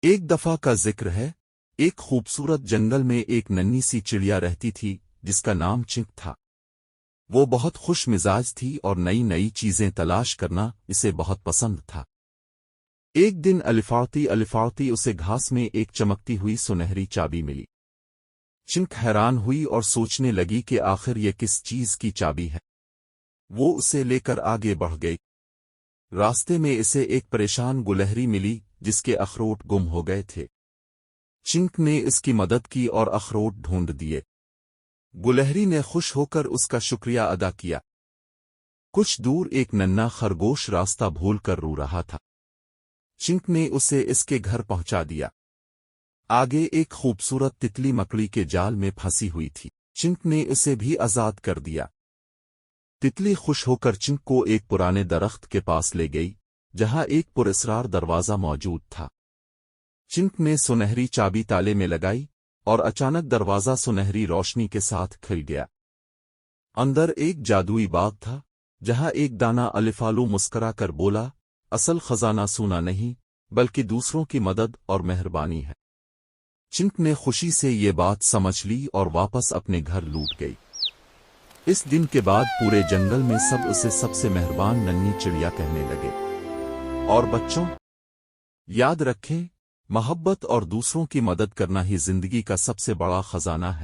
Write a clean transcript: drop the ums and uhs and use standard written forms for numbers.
ایک دفعہ کا ذکر ہے، ایک خوبصورت جنگل میں ایک ننھی سی چڑیا رہتی تھی جس کا نام چنک تھا۔ وہ بہت خوش مزاج تھی اور نئی نئی چیزیں تلاش کرنا اسے بہت پسند تھا۔ ایک دن الفاڑتی اسے گھاس میں ایک چمکتی ہوئی سنہری چابی ملی۔ چنک حیران ہوئی اور سوچنے لگی کہ آخر یہ کس چیز کی چابی ہے۔ وہ اسے لے کر آگے بڑھ گئی۔ راستے میں اسے ایک پریشان گلہری ملی جس کے اخروٹ گم ہو گئے تھے۔ چنک نے اس کی مدد کی اور اخروٹ ڈھونڈ دیے۔ گلہری نے خوش ہو کر اس کا شکریہ ادا کیا۔ کچھ دور ایک ننھا خرگوش راستہ بھول کر رو رہا تھا۔ چنک نے اسے اس کے گھر پہنچا دیا۔ آگے ایک خوبصورت تتلی مکڑی کے جال میں پھنسی ہوئی تھی۔ چنک نے اسے بھی آزاد کر دیا۔ تتلی خوش ہو کر چنک کو ایک پرانے درخت کے پاس لے گئی جہاں ایک پراسرار دروازہ موجود تھا۔ چنک نے سنہری چابی تالے میں لگائی اور اچانک دروازہ سنہری روشنی کے ساتھ کھل گیا۔ اندر ایک جادوئی باغ تھا جہاں ایک دانا الفالو مسکرا کر بولا، اصل خزانہ سونا نہیں بلکہ دوسروں کی مدد اور مہربانی ہے۔ چنک نے خوشی سے یہ بات سمجھ لی اور واپس اپنے گھر لوٹ گئی۔ اس دن کے بعد پورے جنگل میں سب اسے سب سے مہربان ننھی چڑیا کہنے لگے۔ اور بچوں، یاد رکھیں، محبت اور دوسروں کی مدد کرنا ہی زندگی کا سب سے بڑا خزانہ ہے۔